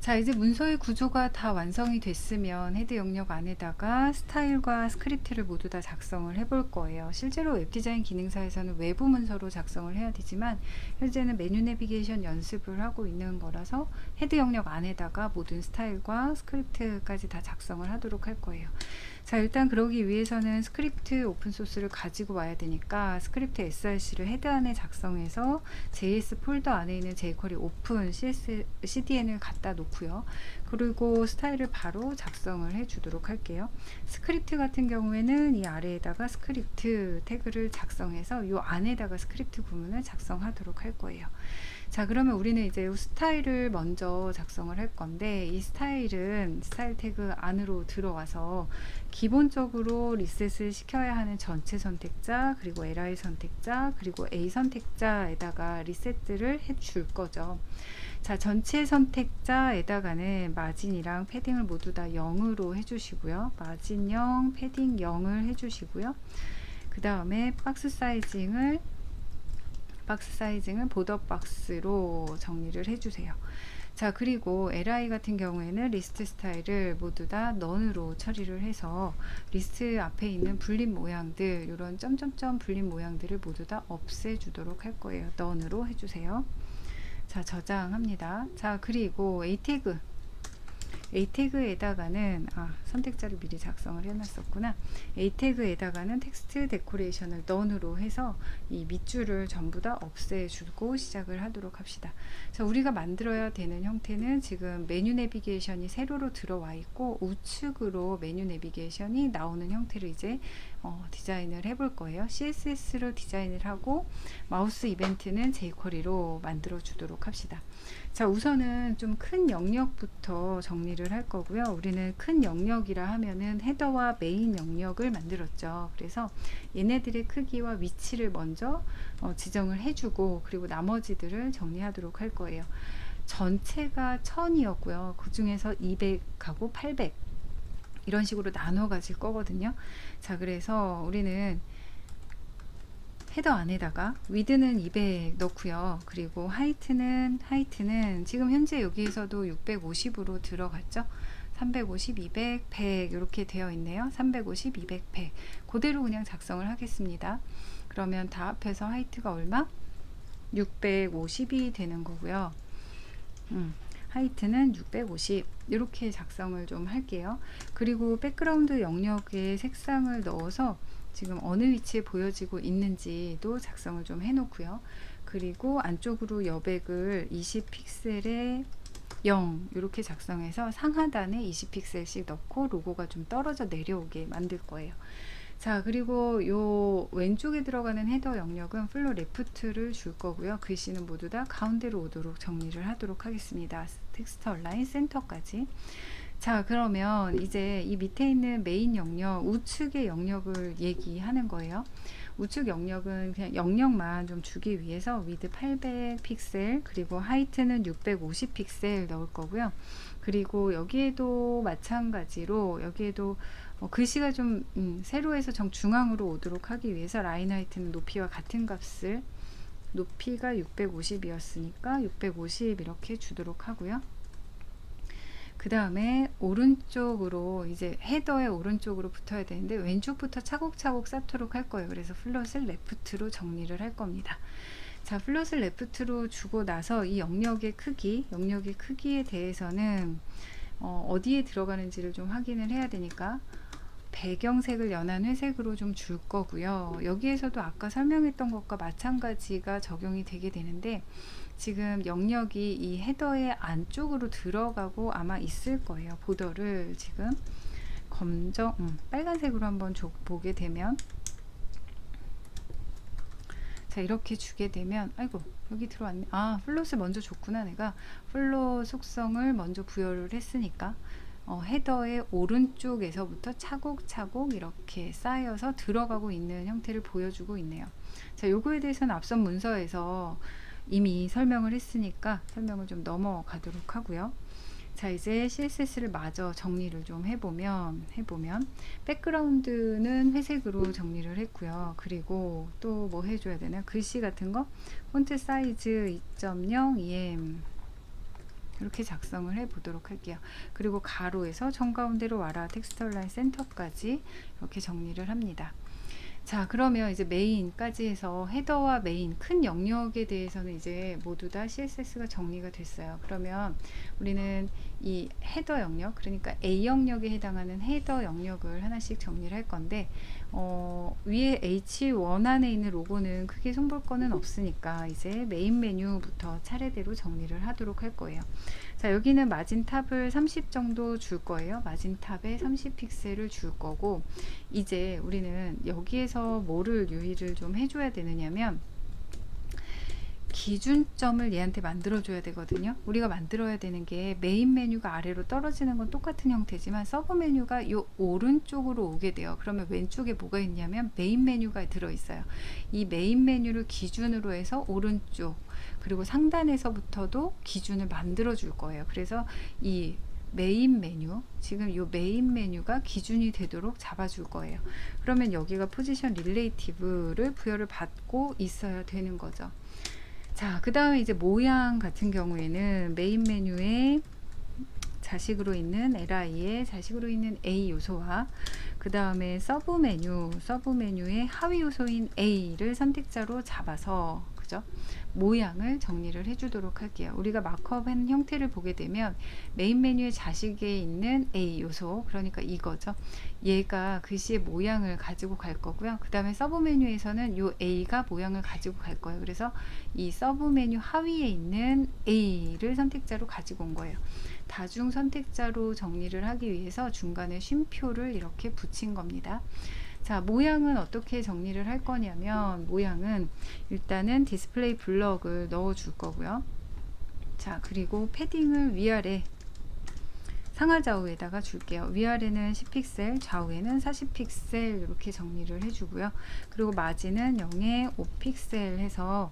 자, 이제 문서의 구조가 다 완성이 됐으면 헤드 영역 안에다가 스타일과 스크립트를 모두 다 작성을 해볼 거예요. 실제로 웹디자인 기능사에서는 외부 문서로 작성을 해야 되지만 현재는 메뉴 내비게이션 연습을 하고 있는 거라서 헤드 영역 안에다가 모든 스타일과 스크립트까지 다 작성을 하도록 할 거예요. 자, 일단 그러기 위해서는 스크립트 오픈소스를 가지고 와야 되니까 스크립트 src를 헤드 안에 작성해서 js 폴더 안에 있는 jQuery 오픈 cdn을 갖다 놓고요. 그리고 스타일을 바로 작성을 해 주도록 할게요. 스크립트 같은 경우에는 이 아래에다가 스크립트 태그를 작성해서 이 안에다가 스크립트 구문을 작성하도록 할 거예요. 자, 그러면 우리는 이제 스타일을 먼저 작성을 할 건데, 이 스타일은 스타일 태그 안으로 들어와서 기본적으로 리셋을 시켜야 하는 전체 선택자, 그리고 li 선택자, 그리고 a 선택자에다가 리셋을 해 줄 거죠. 자, 전체 선택자에다가는 마진이랑 패딩을 모두 다 0으로 해주시고요. 마진 0, 패딩 0을 해주시고요. 그 다음에 박스 사이징을 보더 박스로 정리를 해주세요. 자, 그리고 li 같은 경우에는 리스트 스타일을 모두 다 none으로 처리를 해서 리스트 앞에 있는 불림 모양들, 이런 점점점 불림 모양들을 모두 다 없애주도록 할 거예요. none으로 해주세요. 자, 저장합니다. 자, 그리고 a 태그에다가는 선택자를 미리 작성을 해놨었구나. a 태그에다가는 텍스트 데코레이션을 none으로 해서 이 밑줄을 전부 다 없애주고 시작을 하도록 합시다. 자, 우리가 만들어야 되는 형태는 지금 메뉴 내비게이션이 세로로 들어와 있고 우측으로 메뉴 내비게이션이 나오는 형태를 이제 디자인을 해볼 거예요. CSS로 디자인을 하고 마우스 이벤트는 jQuery로 만들어 주도록 합시다. 자, 우선은 좀 큰 영역부터 정리를 할 거고요. 우리는 큰 영역이라 하면은 헤더와 메인 영역을 만들었죠. 그래서 얘네들의 크기와 위치를 먼저 지정을 해주고, 그리고 나머지들을 정리하도록 할 거예요. 전체가 1000이었고요. 그 중에서 200하고 800 이런 식으로 나눠 가질 거거든요. 자, 그래서 우리는 헤더 안에다가 위드는 200 넣고요. 그리고 하이트는 지금 현재 여기에서도 650으로 들어갔죠. 350, 200, 100 이렇게 되어 있네요. 350, 200, 100 그대로 그냥 작성을 하겠습니다. 그러면 다 합해서 하이트가 얼마? 650이 되는 거고요. 하이트는 650 이렇게 작성을 좀 할게요. 그리고 백그라운드 영역에 색상을 넣어서 지금 어느 위치에 보여지고 있는지도 작성을 좀 해놓고요. 그리고 안쪽으로 여백을 20픽셀에 0 이렇게 작성해서 상하단에 20픽셀씩 넣고 로고가 좀 떨어져 내려오게 만들 거예요. 자, 그리고 요 왼쪽에 들어가는 헤더 영역은 플로 레프트를 줄 거고요. 글씨는 모두 다 가운데로 오도록 정리를 하도록 하겠습니다. 텍스트 얼라인 센터까지. 자, 그러면 이제 이 밑에 있는 메인 영역, 우측의 영역을 얘기하는 거예요. 우측 영역은 그냥 영역만 좀 주기 위해서 위드 800 픽셀, 그리고 하이트는 650 픽셀 넣을 거고요. 그리고 여기에도 마찬가지로 여기에도 글씨가 좀 세로에서 정중앙으로 오도록 하기 위해서 라인 하이트는 높이와 같은 값을, 높이가 650이었으니까 650 이렇게 주도록 하고요. 그 다음에 오른쪽으로, 이제 헤더의 오른쪽으로 붙어야 되는데 왼쪽부터 차곡차곡 쌓도록 할 거예요. 그래서 플롯을 레프트로 정리를 할 겁니다. 자, 플롯을 레프트로 주고 나서 이 영역의 크기에 대해서는 어디에 들어가는지를 좀 확인을 해야 되니까 배경색을 연한 회색으로 좀 줄 거고요. 여기에서도 아까 설명했던 것과 마찬가지가 적용이 되게 되는데, 지금 영역이 이 헤더의 안쪽으로 들어가고 아마 있을 거예요. 보더를 지금 빨간색으로 한번 보게 되면, 자, 이렇게 주게 되면, 아이고 여기 들어왔네. 플롯을 먼저 줬구나. 내가 플롯 속성을 먼저 부여를 했으니까 헤더의 오른쪽에서부터 차곡차곡 이렇게 쌓여서 들어가고 있는 형태를 보여주고 있네요. 자, 요거에 대해서는 앞선 문서에서 이미 설명을 했으니까 설명을 좀 넘어가도록 하고요. 자, 이제 CSS를 마저 정리를 좀 해보면 백그라운드는 회색으로 정리를 했고요. 그리고 또 뭐 해줘야 되나? 글씨 같은 거 폰트 사이즈 2.0 EM 이렇게 작성을 해 보도록 할게요. 그리고 가로에서 정가운데로 와라 텍스트 라인 센터까지 이렇게 정리를 합니다. 자, 그러면 이제 메인까지 해서 헤더와 메인 큰 영역에 대해서는 이제 모두 다 CSS가 정리가 됐어요. 그러면 우리는 이 헤더 영역, 그러니까 A 영역에 해당하는 헤더 영역을 하나씩 정리를 할 건데, 위에 H1 안에 있는 로고는 크게 손볼 거는 없으니까 이제 메인 메뉴부터 차례대로 정리를 하도록 할 거예요. 자, 여기는 마진 탑을 30 정도 줄 거예요. 마진 탑에 30 픽셀을 줄 거고, 이제 우리는 여기에서 뭐를 유의를 좀 해줘야 되느냐면, 기준점을 얘한테 만들어 줘야 되거든요. 우리가 만들어야 되는 게 메인 메뉴가 아래로 떨어지는 건 똑같은 형태지만 서브 메뉴가 요 오른쪽으로 오게 돼요. 그러면 왼쪽에 뭐가 있냐면 메인 메뉴가 들어 있어요. 이 메인 메뉴를 기준으로 해서 오른쪽 그리고 상단에서부터도 기준을 만들어 줄 거예요. 그래서 이 메인 메뉴, 지금 이 메인 메뉴가 기준이 되도록 잡아줄 거예요. 그러면 여기가 포지션 릴레이티브를 부여를 받고 있어야 되는 거죠. 자, 그 다음에 이제 모양 같은 경우에는 메인 메뉴에 자식으로 있는 LI에 자식으로 있는 A 요소와 그 다음에 서브 메뉴의 하위 요소인 A를 선택자로 잡아서 그죠? 모양을 정리를 해주도록 할게요. 우리가 마크업한 형태를 보게 되면 메인 메뉴의 자식에 있는 A 요소, 그러니까 이거죠. 얘가 글씨의 모양을 가지고 갈 거고요. 그 다음에 서브 메뉴에서는 요 A가 모양을 가지고 갈 거예요. 그래서 이 서브 메뉴 하위에 있는 A를 선택자로 가지고 온 거예요. 다중 선택자로 정리를 하기 위해서 중간에 쉼표를 이렇게 붙인 겁니다. 자, 모양은 어떻게 정리를 할 거냐면, 모양은 일단은 디스플레이 블럭을 넣어 줄 거고요. 자, 그리고 패딩을 위아래 상하좌우에다가 줄게요. 위아래는 10픽셀, 좌우에는 40픽셀 이렇게 정리를 해주고요. 그리고 마진은 0에 5픽셀 해서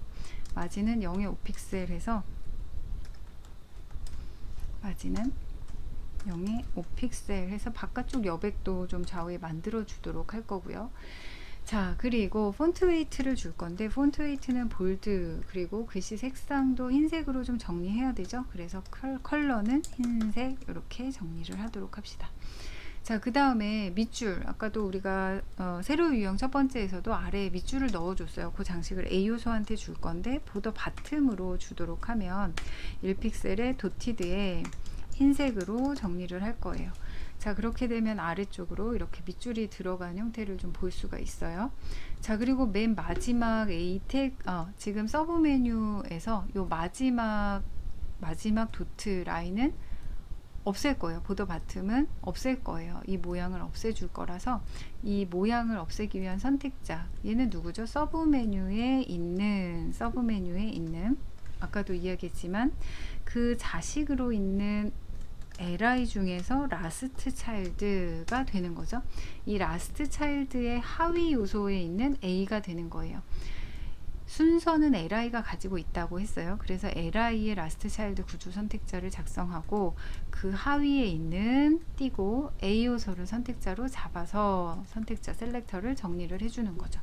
마진은 0에 5픽셀 해서 마진은 0에 5픽셀 해서 바깥쪽 여백도 좀 좌우에 만들어 주도록 할 거고요. 자, 그리고 폰트 웨이트를 줄 건데, 폰트 웨이트는 볼드 그리고 글씨 색상도 흰색으로 좀 정리해야 되죠. 그래서 컬러는 흰색 이렇게 정리를 하도록 합시다. 자, 그 다음에 밑줄, 아까도 우리가 세로 유형 첫 번째에서도 아래에 밑줄을 넣어 줬어요. 그 장식을 A 요소한테 줄 건데 보더 바텀으로 주도록 하면 1픽셀의 도티드에 흰색으로 정리를 할 거예요. 자, 그렇게 되면 아래쪽으로 이렇게 밑줄이 들어간 형태를 좀 볼 수가 있어요. 자, 그리고 맨 마지막 A 택, 지금 서브 메뉴에서 요 마지막 도트 라인은 없앨 거예요. 보더 바텀은 없앨 거예요. 이 모양을 없애줄 거라서 이 모양을 없애기 위한 선택자, 얘는 누구죠? 서브 메뉴에 있는 아까도 이야기했지만 그 자식으로 있는 li 중에서 라스트 차일드가 되는 거죠. 이 라스트 차일드의 하위 요소에 있는 a가 되는 거예요. 순서는 li가 가지고 있다고 했어요. 그래서 li의 라스트 차일드 구조 선택자를 작성하고 그 하위에 있는 띄고 a 요소를 선택자로 잡아서 선택자 셀렉터를 정리를 해주는 거죠.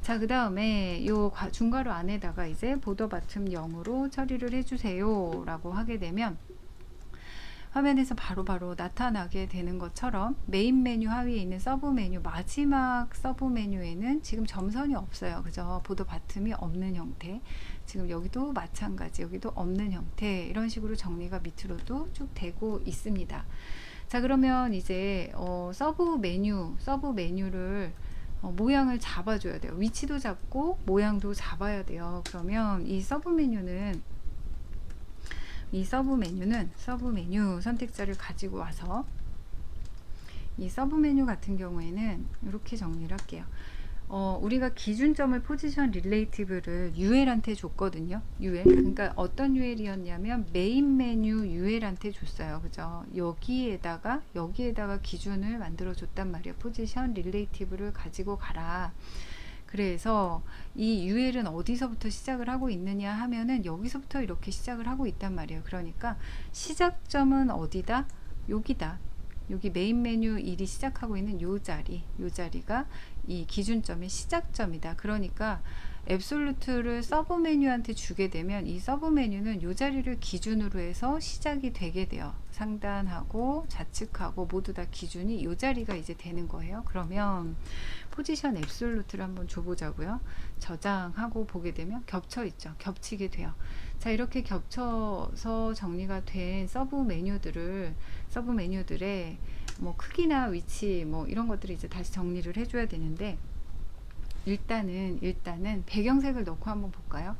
자, 그 다음에 요 중괄호 안에다가 이제 보더 바텀 0으로 처리를 해주세요 라고 하게 되면 화면에서 바로바로 나타나게 되는 것처럼 메인 메뉴 하위에 있는 서브 메뉴, 마지막 서브 메뉴에는 지금 점선이 없어요. 그죠? 보더 바텀이 없는 형태. 지금 여기도 마찬가지, 여기도 없는 형태. 이런 식으로 정리가 밑으로도 쭉 되고 있습니다. 자, 그러면 이제 서브 메뉴를 모양을 잡아줘야 돼요. 위치도 잡고 모양도 잡아야 돼요. 그러면 이 서브 메뉴는 서브 메뉴 선택자를 가지고 와서 이 서브 메뉴 같은 경우에는 이렇게 정리를 할게요. 우리가 기준점을 포지션 릴레이티브를 UL한테 줬거든요. UL. 그러니까 어떤 UL이었냐면 메인 메뉴 UL한테 줬어요. 그죠? 여기에다가 기준을 만들어 줬단 말이에요. 포지션 릴레이티브를 가지고 가라. 그래서 이 UL은 어디서부터 시작을 하고 있느냐 하면은 여기서부터 이렇게 시작을 하고 있단 말이에요. 그러니까 시작점은 어디다? 여기다. 여기 메인 메뉴 1이 시작하고 있는 요 자리가 이 기준점의 시작점이다. 그러니까 앱솔루트를 서브 메뉴한테 주게 되면 이 서브 메뉴는 이 자리를 기준으로 해서 시작이 되게 돼요. 상단하고 좌측하고 모두 다 기준이 이 자리가 이제 되는 거예요. 그러면 포지션 앱솔루트를 한번 줘보자고요. 저장하고 보게 되면 겹쳐 있죠. 겹치게 돼요. 자, 이렇게 겹쳐서 정리가 된 서브 메뉴들의 뭐 크기나 위치 뭐 이런 것들이 이제 다시 정리를 해줘야 되는데, 일단은 배경색을 넣고 한번 볼까요?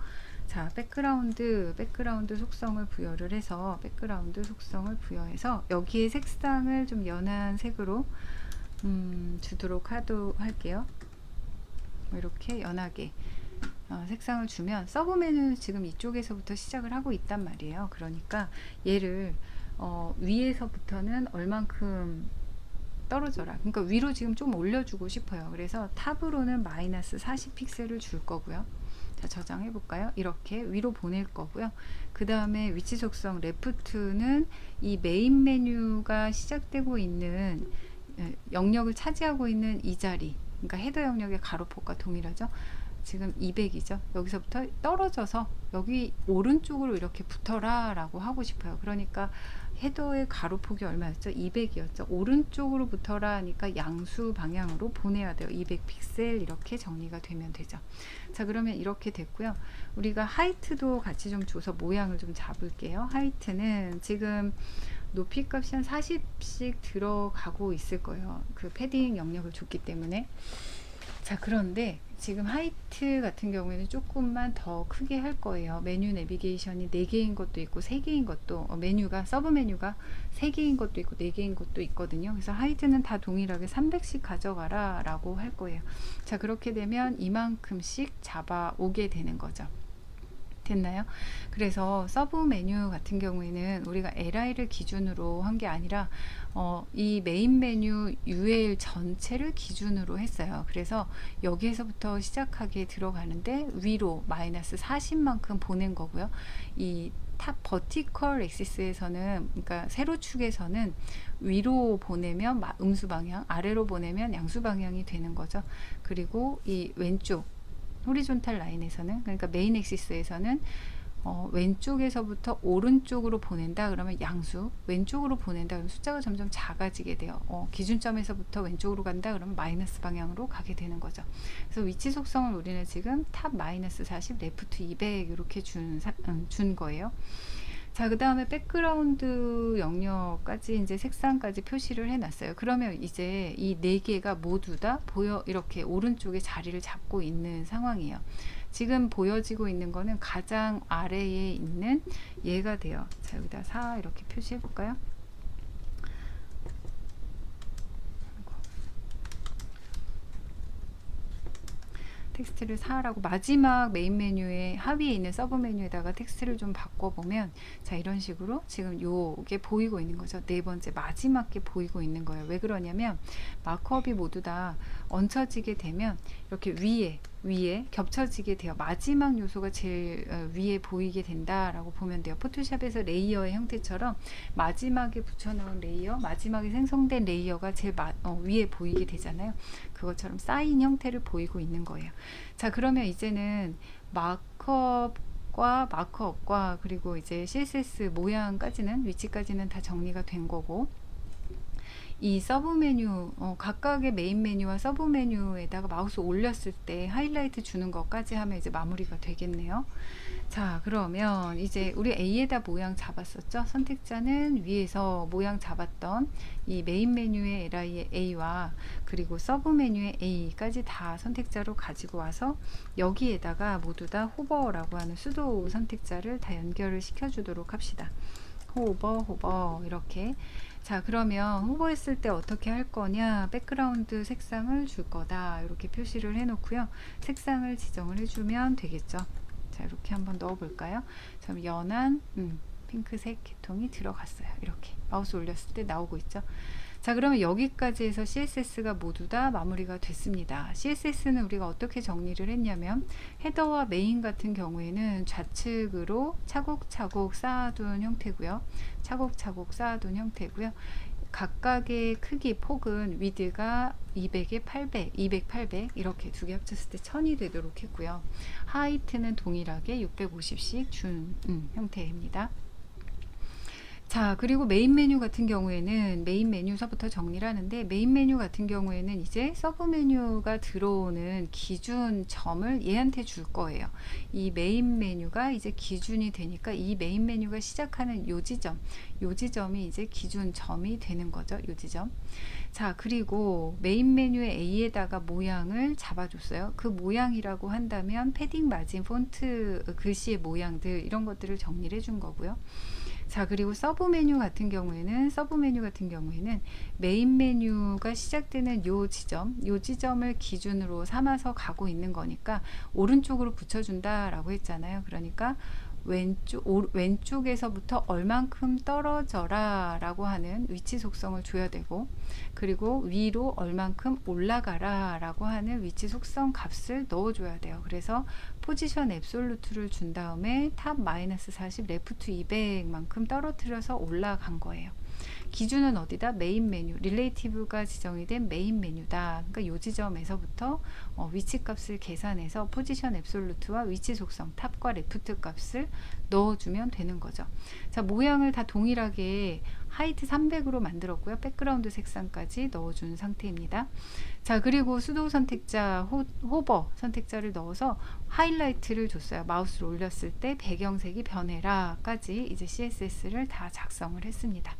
자, 백그라운드 속성을 부여를 해서 여기에 색상을 좀 연한 색으로 주도록 할게요. 이렇게 연하게 색상을 주면 서브 메뉴는 지금 이쪽에서부터 시작을 하고 있단 말이에요. 그러니까 얘를 위에서부터는 얼만큼 떨어져라. 그러니까 위로 지금 좀 올려주고 싶어요. 그래서 탑으로는 마이너스 40 픽셀을 줄 거고요. 자, 저장해 볼까요? 이렇게 위로 보낼 거고요. 그 다음에 위치 속성 레프트는 이 메인 메뉴가 시작되고 있는 영역을 차지하고 있는 이 자리, 그러니까 헤더 영역의 가로폭과 동일하죠. 지금 200이죠. 여기서부터 떨어져서 여기 오른쪽으로 이렇게 붙어라 라고 하고 싶어요. 그러니까 헤더의 가로폭이 얼마였죠? 200이었죠. 오른쪽으로 붙어라 하니까 양수 방향으로 보내야 돼요. 200 픽셀 이렇게 정리가 되면 되죠. 자, 그러면 이렇게 됐고요. 우리가 하이트도 같이 좀 줘서 모양을 좀 잡을게요. 하이트는 지금 높이 값이 한 40씩 들어가고 있을 거예요. 그 패딩 영역을 줬기 때문에. 자, 그런데 지금 하이트 같은 경우에는 조금만 더 크게 할 거예요. 메뉴 내비게이션이 4개인 것도 있고 3개인 것도, 서브 메뉴가 3개인 것도 있고 4개인 것도 있거든요. 그래서 하이트는 다 동일하게 300씩 가져가라 라고 할 거예요. 자, 그렇게 되면 이만큼씩 잡아오게 되는 거죠. 됐나요? 그래서 서브 메뉴 같은 경우에는 우리가 LI를 기준으로 한 게 아니라 이 메인 메뉴 UL 전체를 기준으로 했어요. 그래서 여기에서부터 시작하게 들어가는데 위로 마이너스 40만큼 보낸 거고요. 이 탑 버티컬 엑시스에서는, 그러니까 세로축에서는 위로 보내면 음수 방향, 아래로 보내면 양수 방향이 되는 거죠. 그리고 이 왼쪽 호리존탈 라인에서는, 그러니까 메인 엑시스에서는 왼쪽에서부터 오른쪽으로 보낸다 그러면 양수, 왼쪽으로 보낸다 그러면 숫자가 점점 작아지게 돼요. 기준점에서부터 왼쪽으로 간다 그러면 마이너스 방향으로 가게 되는 거죠. 그래서 위치 속성을 우리는 지금 탑 마이너스 40, 레프트 200 이렇게 준 거예요. 자, 그 다음에 백그라운드 영역까지 이제 색상까지 표시를 해놨어요. 그러면 이제 이 4개가 모두 다 이렇게 오른쪽에 자리를 잡고 있는 상황이에요. 지금 보여지고 있는 거는 가장 아래에 있는 얘가 돼요. 자, 여기다 4 이렇게 표시해 볼까요? 텍스트를 4라고 마지막 메인 메뉴의 하위에 있는 서브 메뉴에다가 텍스트를 좀 바꿔보면, 자, 이런 식으로 지금 요게 보이고 있는 거죠. 네 번째 마지막 게 보이고 있는 거예요. 왜 그러냐면 마크업이 모두 다 얹혀지게 되면 이렇게 위에 겹쳐지게 돼요. 마지막 요소가 제일 위에 보이게 된다라고 보면 돼요. 포토샵에서 레이어의 형태처럼 마지막에 붙여놓은 레이어, 마지막에 생성된 레이어가 제일 위에 보이게 되잖아요. 그것처럼 쌓인 형태를 보이고 있는 거예요. 자, 그러면 이제는 마크업과 그리고 이제 CSS 모양까지는, 위치까지는 다 정리가 된 거고, 이 서브 메뉴, 각각의 메인 메뉴와 서브 메뉴에다가 마우스 올렸을 때 하이라이트 주는 것까지 하면 이제 마무리가 되겠네요. 자, 그러면 이제 우리 A에다 모양 잡았었죠. 선택자는 위에서 모양 잡았던 이 메인 메뉴의 LI의 A와 그리고 서브 메뉴의 A까지 다 선택자로 가지고 와서 여기에다가 모두 다 호버라고 하는 수도 선택자를 다 연결을 시켜주도록 합시다. 호버 이렇게. 자, 그러면 호버했을 때 어떻게 할 거냐, 백그라운드 색상을 줄 거다 이렇게 표시를 해 놓고요. 색상을 지정을 해주면 되겠죠. 자, 이렇게 한번 넣어 볼까요? 좀 연한 핑크색 계통이 들어갔어요. 이렇게 마우스 올렸을 때 나오고 있죠. 자, 그러면 여기까지 해서 CSS가 모두 다 마무리가 됐습니다. CSS는 우리가 어떻게 정리를 했냐면, 헤더와 메인 같은 경우에는 좌측으로 차곡차곡 쌓아둔 형태고요. 각각의 크기 폭은 위드가 200에 800, 200, 800 이렇게 두 개 합쳤을 때 1000이 되도록 했고요. 하이트는 동일하게 650씩 준 형태입니다. 자, 그리고 메인 메뉴 같은 경우에는 메인 메뉴서부터 정리를 하는데, 메인 메뉴 같은 경우에는 이제 서브 메뉴가 들어오는 기준 점을 얘한테 줄 거예요. 이 메인 메뉴가 이제 기준이 되니까 이 메인 메뉴가 시작하는 요 지점이 이제 기준 점이 되는 거죠. 요 지점. 자, 그리고 메인 메뉴의 A에다가 모양을 잡아줬어요. 그 모양이라고 한다면 패딩, 마진, 폰트, 글씨의 모양들 이런 것들을 정리를 해준 거고요. 자, 그리고 서브 메뉴 같은 경우에는 메인 메뉴가 시작되는 요 지점을 기준으로 삼아서 가고 있는 거니까 오른쪽으로 붙여준다라고 했잖아요. 그러니까 왼쪽에서부터 얼만큼 떨어져라 라고 하는 위치 속성을 줘야 되고, 그리고 위로 얼만큼 올라가라 라고 하는 위치 속성 값을 넣어줘야 돼요. 그래서 포지션 앱솔루트를 준 다음에 탑 마이너스 40 레프트 200만큼 떨어뜨려서 올라간 거예요. 기준은 어디다? 메인 메뉴, 릴레이티브가 지정이 된 메인 메뉴다. 그러니까 이 지점에서부터 위치 값을 계산해서 포지션 앱솔루트와 위치 속성 탑과 레프트 값을 넣어주면 되는 거죠. 자, 모양을 다 동일하게 하이트 300으로 만들었고요. 백그라운드 색상까지 넣어준 상태입니다. 자, 그리고 수도 선택자, 호버 선택자를 넣어서 하이라이트를 줬어요. 마우스를 올렸을 때 배경색이 변해라까지 이제 CSS를 다 작성을 했습니다.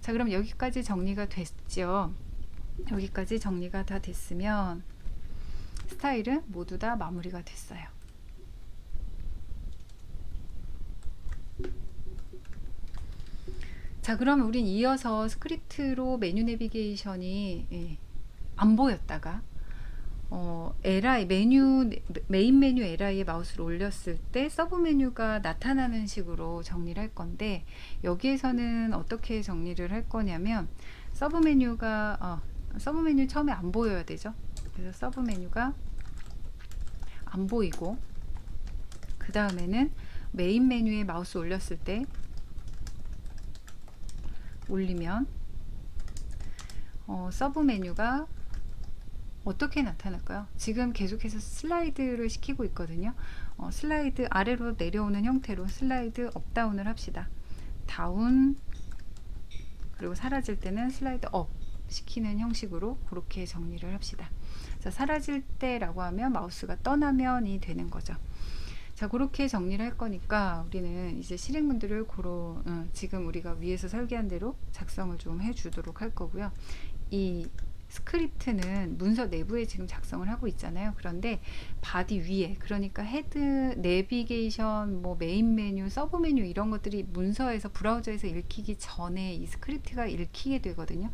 자, 그럼 여기까지 정리가 됐죠. 여기까지 정리가 다 됐으면 스타일은 모두 다 마무리가 됐어요. 자, 그럼 우린 이어서 스크립트로 메뉴 내비게이션이 안 보였다가 LI 메인 메뉴 LI에 마우스를 올렸을 때 서브 메뉴가 나타나는 식으로 정리를 할 건데, 여기에서는 어떻게 정리를 할 거냐면 서브 메뉴 처음에 안 보여야 되죠. 그래서 서브 메뉴가 안 보이고, 그 다음에는 메인 메뉴에 마우스 올렸을 때 올리면 서브 메뉴가 어떻게 나타날까요? 지금 계속해서 슬라이드를 시키고 있거든요. 슬라이드 아래로 내려오는 형태로 슬라이드 업다운을 합시다. 다운, 그리고 사라질 때는 슬라이드 업 시키는 형식으로 그렇게 정리를 합시다. 자, 사라질 때라고 하면 마우스가 떠나면이 되는 거죠. 자, 그렇게 정리를 할 거니까 우리는 이제 실행문들을 지금 우리가 위에서 설계한 대로 작성을 좀 해주도록 할 거고요. 이 스크립트는 문서 내부에 지금 작성을 하고 있잖아요. 그런데 바디 위에, 그러니까 헤드, 내비게이션, 메인 메뉴, 서브 메뉴 이런 것들이 문서에서 브라우저에서 읽히기 전에 이 스크립트가 읽히게 되거든요.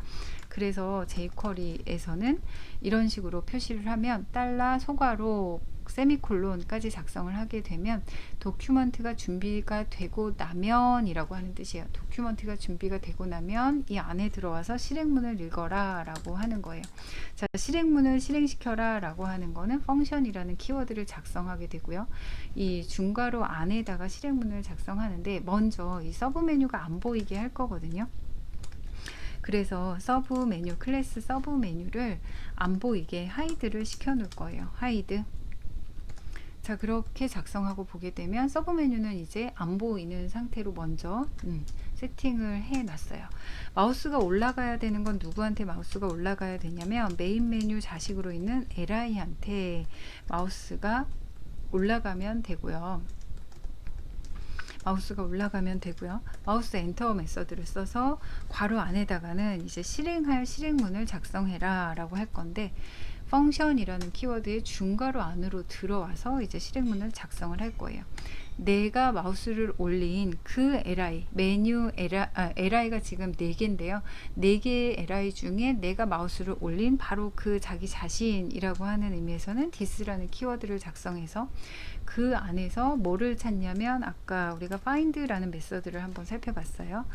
그래서 jQuery에서는 이런 식으로 표시를 하면 달러 소괄호 세미콜론까지 작성을 하게 되면 도큐먼트가 준비가 되고 나면 이라고 하는 뜻이에요. 도큐먼트가 준비가 되고 나면 이 안에 들어와서 실행문을 읽어라 라고 하는 거예요. 자, 실행문을 실행시켜라 라고 하는 거는 펑션이라는 키워드를 작성하게 되고요. 이 중괄호 안에다가 실행문을 작성하는데 먼저 이 서브 메뉴가 안 보이게 할 거거든요. 그래서 서브 메뉴, 클래스 서브 메뉴를 안 보이게 하이드를 시켜 놓을 거예요. 하이드. 자, 그렇게 작성하고 보게 되면 서브 메뉴는 이제 안 보이는 상태로 먼저 세팅을 해 놨어요. 마우스가 올라가야 되는 건 누구한테 마우스가 올라가야 되냐면 메인 메뉴 자식으로 있는 LI한테 마우스가 올라가면 되고요. 마우스 엔터 메서드를 써서 괄호 안에다가는 이제 실행할 실행문을 작성해라 라고 할 건데, 펑션이라는 키워드의 중괄호 안으로 들어와서 이제 실행문을 작성을 할 거예요. 내가 마우스를 올린 그 LI, 메뉴 LI가 지금 4개인데요. 4개의 LI 중에 내가 마우스를 올린 바로 그 자기 자신이라고 하는 의미에서는 this라는 키워드를 작성해서 그 안에서 뭐를 찾냐면 아까 우리가 find라는 메서드를 한번 살펴봤어요.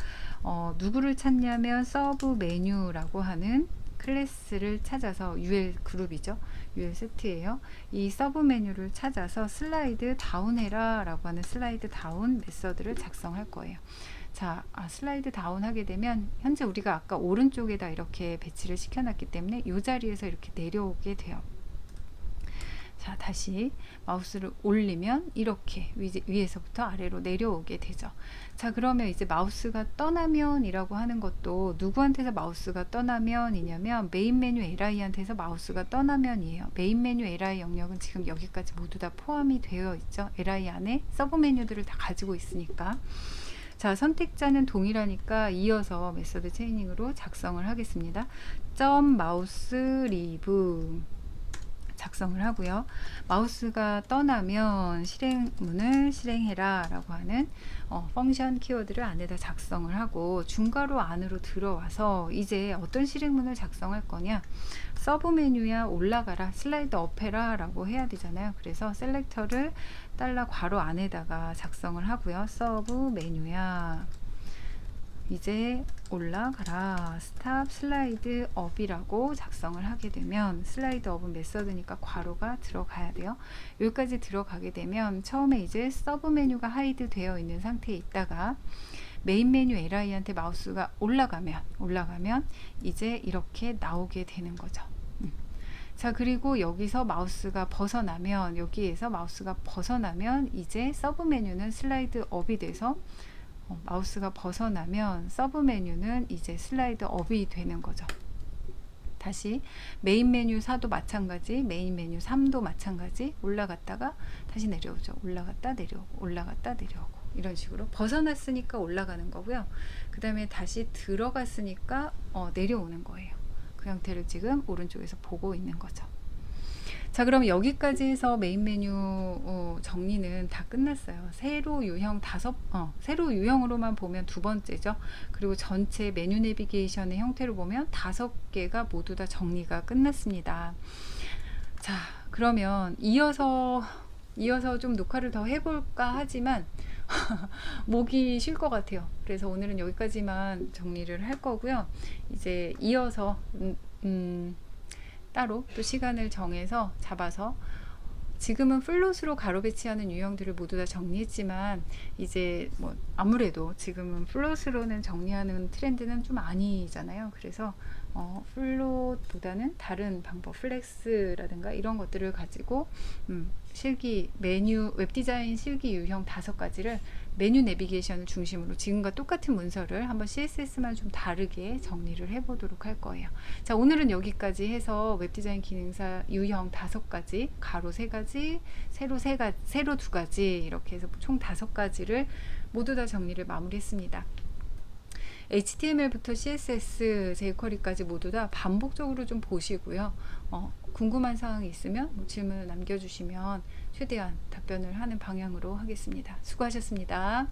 누구를 찾냐면 서브 메뉴라고 하는 클래스를 찾아서 UL 그룹이죠. UL 세트예요. 이 서브 메뉴를 찾아서 슬라이드 다운 해라 라고 하는 슬라이드 다운 메서드를 작성할 거예요. 자, 슬라이드 다운 하게 되면 현재 우리가 아까 오른쪽에다 이렇게 배치를 시켜놨기 때문에 이 자리에서 이렇게 내려오게 돼요. 자, 다시 마우스를 올리면 이렇게 위에서부터 아래로 내려오게 되죠. 자, 그러면 이제 마우스가 떠나면 이라고 하는 것도 누구한테서 마우스가 떠나면 이냐면 메인 메뉴 LI한테서 마우스가 떠나면 이에요. 메인 메뉴 LI 영역은 지금 여기까지 모두 다 포함이 되어 있죠. LI 안에 서브 메뉴들을 다 가지고 있으니까. 자, 선택자는 동일하니까 이어서 메서드 체이닝으로 작성을 하겠습니다. 점 마우스 리브 작성을 하고요. 마우스가 떠나면 실행문을 실행해라 라고 하는 펑션 키워드를 안에다 작성을 하고 중괄호 안으로 들어와서 이제 어떤 실행문을 작성할 거냐, 서브 메뉴야 올라가라, 슬라이드 업해라 라고 해야 되잖아요. 그래서 셀렉터를 달러 괄호 안에다가 작성을 하고요. 서브 메뉴야 이제 올라가라, 스탑 슬라이드 업이라고 작성을 하게 되면, 슬라이드 업은 메서드니까 괄호가 들어가야 돼요. 여기까지 들어가게 되면 처음에 이제 서브 메뉴가 하이드 되어 있는 상태에 있다가 메인 메뉴 LI한테 마우스가 올라가면 이제 이렇게 나오게 되는 거죠. 자, 그리고 여기서 마우스가 벗어나면, 여기에서 마우스가 벗어나면 이제 서브 메뉴는 슬라이드 업이 돼서 마우스가 벗어나면 서브 메뉴는 이제 슬라이드 업이 되는 거죠. 다시 메인 메뉴 4도 마찬가지, 메인 메뉴 3도 마찬가지, 올라갔다가 다시 내려오죠. 올라갔다 내려오고, 올라갔다 내려오고, 이런 식으로 벗어났으니까 올라가는 거고요. 그 다음에 다시 들어갔으니까 내려오는 거예요. 그 형태를 지금 오른쪽에서 보고 있는 거죠. 자, 그럼 여기까지 해서 메인 메뉴 정리는 다 끝났어요. 세로 유형으로만 보면 두 번째죠. 그리고 전체 메뉴 내비게이션의 형태로 보면 5개가 모두 다 정리가 끝났습니다. 자, 그러면 이어서 좀 녹화를 더 해볼까 하지만 목이 쉴 것 같아요. 그래서 오늘은 여기까지만 정리를 할 거고요. 이제 이어서 따로 또 시간을 정해서 잡아서, 지금은 플롯으로 가로 배치하는 유형들을 모두 다 정리했지만 이제 뭐 아무래도 지금은 플롯으로는 정리하는 트렌드는 좀 아니잖아요. 그래서 플롯보다는 다른 방법, 플렉스라든가 이런 것들을 가지고 실기 메뉴, 웹디자인 실기 유형 5가지를 메뉴 내비게이션을 중심으로 지금과 똑같은 문서를 한번 CSS만 좀 다르게 정리를 해보도록 할 거예요. 자, 오늘은 여기까지 해서 웹디자인 기능사 유형 5가지, 가로 3가지, 세로 2가지, 이렇게 해서 총 5가지를 모두 다 정리를 마무리했습니다. HTML부터 CSS, jQuery까지 모두 다 반복적으로 좀 보시고요. 궁금한 사항이 있으면 질문을 남겨주시면 최대한 답변을 하는 방향으로 하겠습니다. 수고하셨습니다.